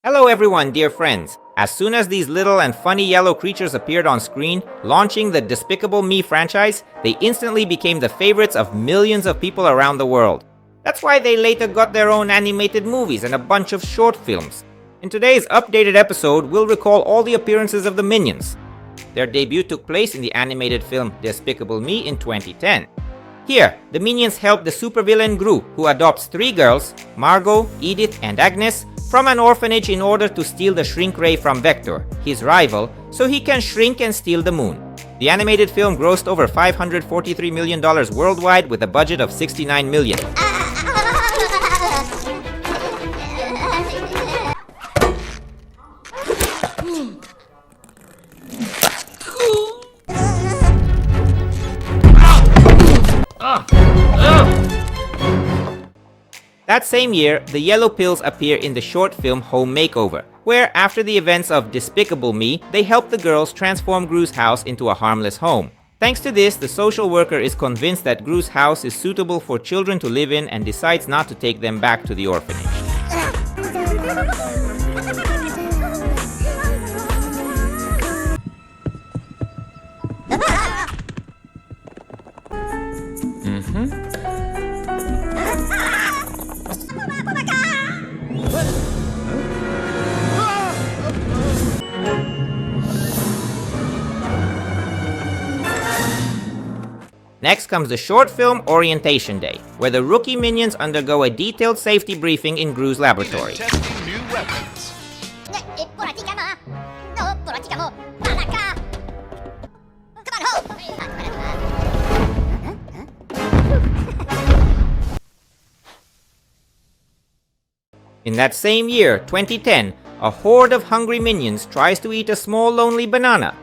Hello everyone, dear friends. As soon as these little and funny yellow creatures appeared on screen, launching the Despicable Me franchise, they instantly became the favorites of millions of people around the world. That's why they later got their own animated movies and a bunch of short films. In today's updated episode, we'll recall all the appearances of the Minions. Their debut took place in the animated film Despicable Me in 2010. Here, the Minions help the supervillain Gru, who adopts 3 girls, Margot, Edith and Agnes, from an orphanage in order to steal the shrink ray from Vector, his rival, so he can shrink and steal the moon. The animated film grossed over $543 million worldwide with a budget of $69 million. That same year, the yellow pills appear in the short film Home Makeover, where after the events of Despicable Me, they help the girls transform Gru's house into a harmless home. Thanks to this, the social worker is convinced that Gru's house is suitable for children to live in and decides not to take them back to the orphanage. Next comes the short film Orientation Day, where the rookie Minions undergo a detailed safety briefing in Gru's laboratory. Testing new weapons. In that same year, 2010, a horde of hungry Minions tries to eat a small lonely banana.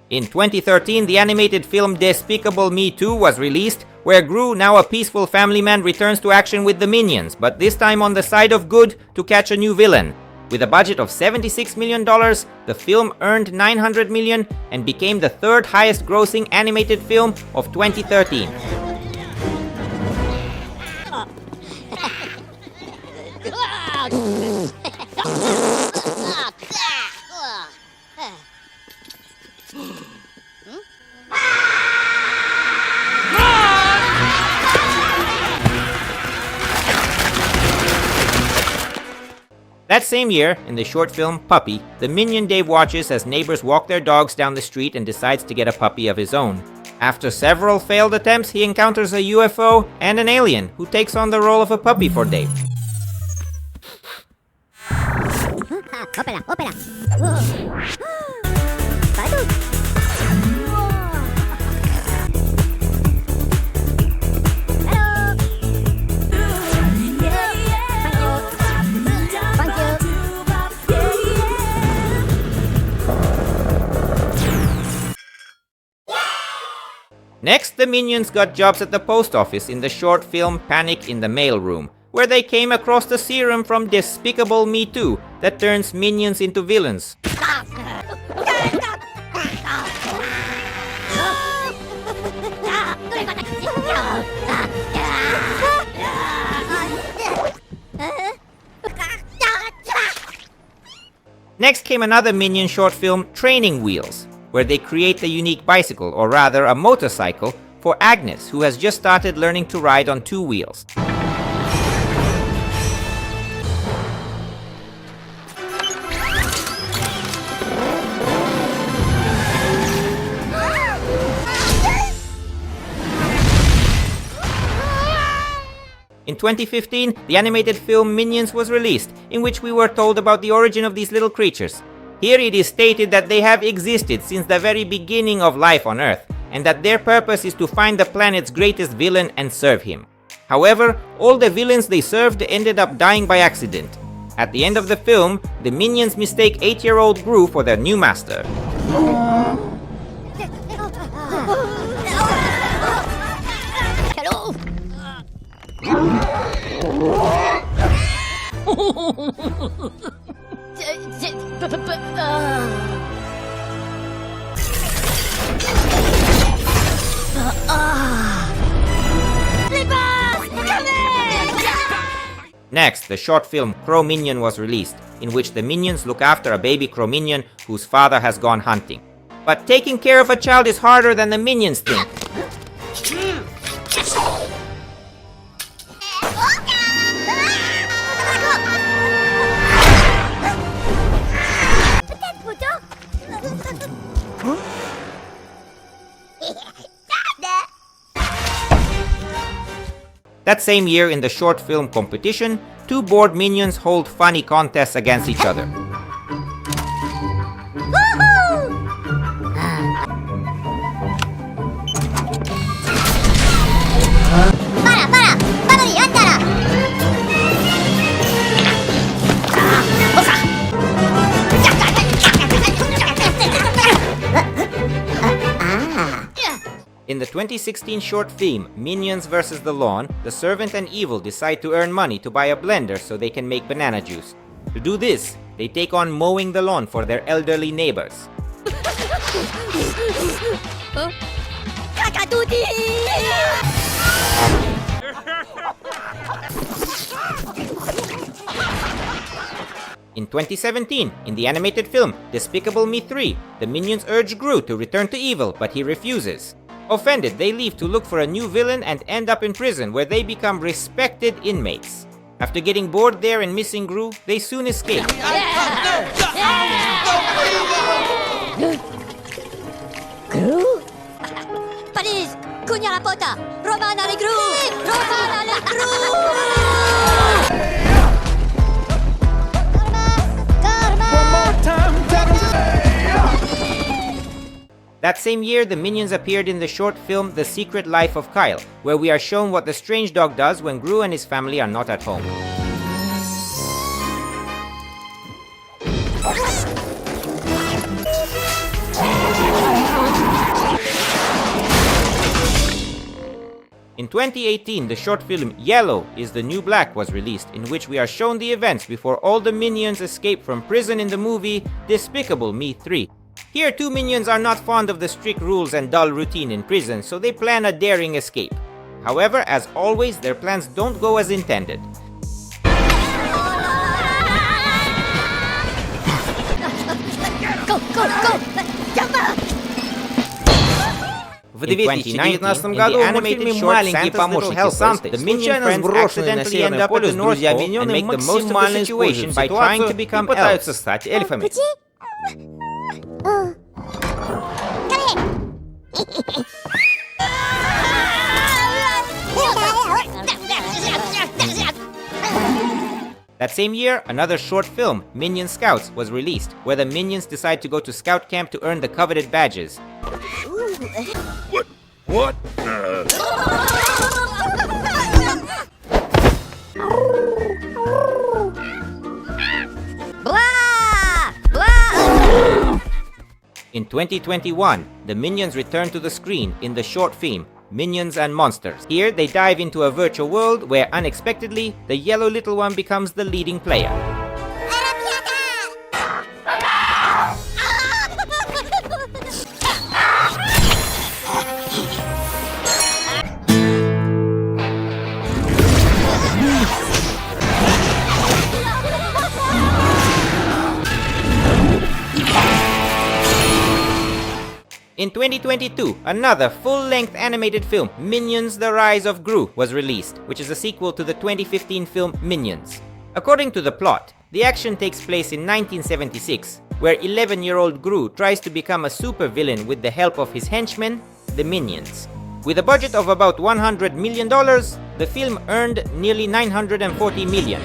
In 2013, the animated film Despicable Me 2 was released, where Gru, now a peaceful family man, returns to action with the Minions, but this time on the side of good to catch a new villain. With a budget of $76 million, the film earned $900 million and became the 3rd highest grossing animated film of 2013. That same year, in the short film Puppy, the Minion Dave watches as neighbors walk their dogs down the street and decides to get a puppy of his own. After several failed attempts, he encounters a UFO and an alien who takes on the role of a puppy for Dave. Next, the Minions got jobs at the post office in the short film Panic in the Mailroom, where they came across the serum from Despicable Me 2 that turns Minions into villains. Next came another Minion short film, Training Wheels, where they create a unique bicycle, or rather a motorcycle, for Agnes, who has just started learning to ride on 2 wheels. In 2015, the animated film Minions was released, in which we were told about the origin of these little creatures. Here it is stated that they have existed since the very beginning of life on Earth, and that their purpose is to find the planet's greatest villain and serve him. However, all the villains they served ended up dying by accident. At the end of the film, the minions mistake 8-year-old Gru for their new master. Next, the short film Crow Minion was released, in which the minions look after a baby crow minion whose father has gone hunting. But taking care of a child is harder than the minions think. That same year, in the short film competition, two bored minions hold funny contests against each other. In the 2016 short film Minions vs. the Lawn, the servant and evil decide to earn money to buy a blender so they can make banana juice. To do this, they take on mowing the lawn for their elderly neighbors. In 2017, in the animated film Despicable Me 3, the minions urge Gru to return to evil, but he refuses. Offended, they leave to look for a new villain and end up in prison, where they become respected inmates. After getting bored there and missing Gru, they soon escape. Gru? Paris! Kunya la pota! Romana le Gru! Romana le Gru! That same year, the minions appeared in the short film The Secret Life of Kyle, where we are shown what the strange dog does when Gru and his family are not at home. In 2018, the short film Yellow is the New Black was released, in which we are shown the events before all the minions escape from prison in the movie Despicable Me 3. Here, two minions are not fond of the strict rules and dull routine in prison, so they plan a daring escape. However, as always, their plans don't go as intended. Go, go, go! Jump up! В 2019 году в мультфильме «Маленькие помощники Санты» the Minion friends accidentally end up at the North Pole and make the most of the situation by trying to become elves. Стать эльфами. That same year, another short film, Minion Scouts, was released, where the minions decide to go to scout camp to earn the coveted badges. What? Blah! Blah! In 2021, the minions return to the screen in the short film, Minions and Monsters. Here, they dive into a virtual world where, unexpectedly, the yellow little one becomes the leading player. In 2022, another full-length animated film, Minions: The Rise of Gru, was released, which is a sequel to the 2015 film Minions. According to the plot, the action takes place in 1976, where 11-year-old Gru tries to become a supervillain with the help of his henchmen, the Minions. With a budget of about $100 million, the film earned nearly $940 million.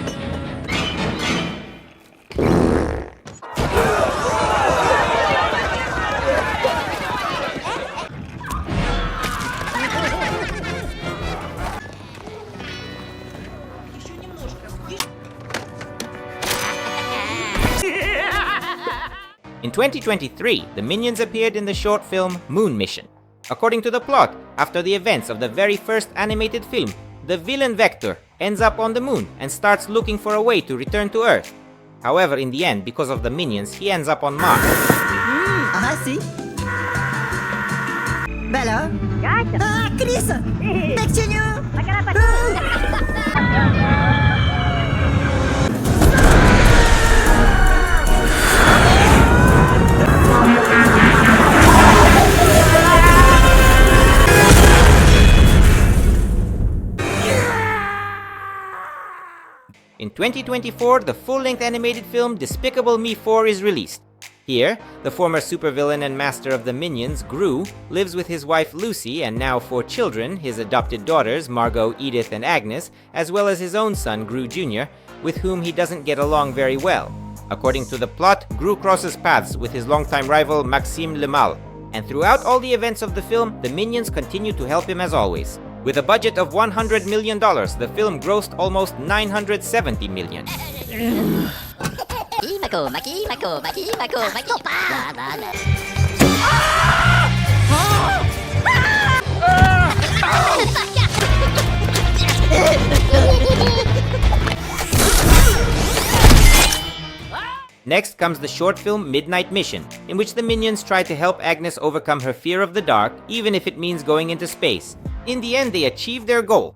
In 2023, the Minions appeared in the short film Moon Mission. According to the plot, after the events of the very first animated film, the villain Vector ends up on the moon and starts looking for a way to return to Earth. However, in the end, because of the Minions, he ends up on Mars. Ah, si. Bella? Ah, Chris! Next to you! In 2024, the full-length animated film Despicable Me 4 is released. Here, the former supervillain and master of the Minions, Gru, lives with his wife Lucy and now 4 children, his adopted daughters Margot, Edith and Agnes, as well as his own son Gru Jr., with whom he doesn't get along very well. According to the plot, Gru crosses paths with his longtime rival Maxime Le Mal, and throughout all the events of the film, the Minions continue to help him as always. With a budget of $100 million, the film grossed almost $970 million. Next comes the short film Midnight Mission, in which the Minions try to help Agnes overcome her fear of the dark, even if it means going into space. In the end, they achieve their goal.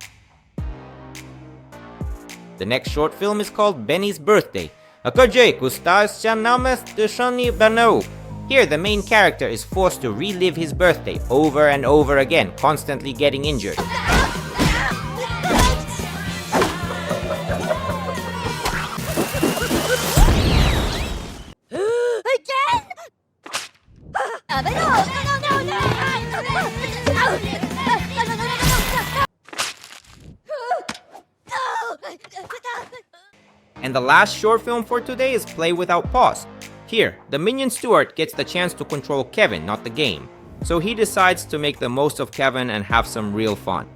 The next short film is called Benny's Birthday. Here, the main character is forced to relive his birthday over and over again, constantly getting injured. And the last short film for today is Play Without Pause. Here, the Minion Stuart gets the chance to control Kevin, not the game. So he decides to make the most of Kevin and have some real fun.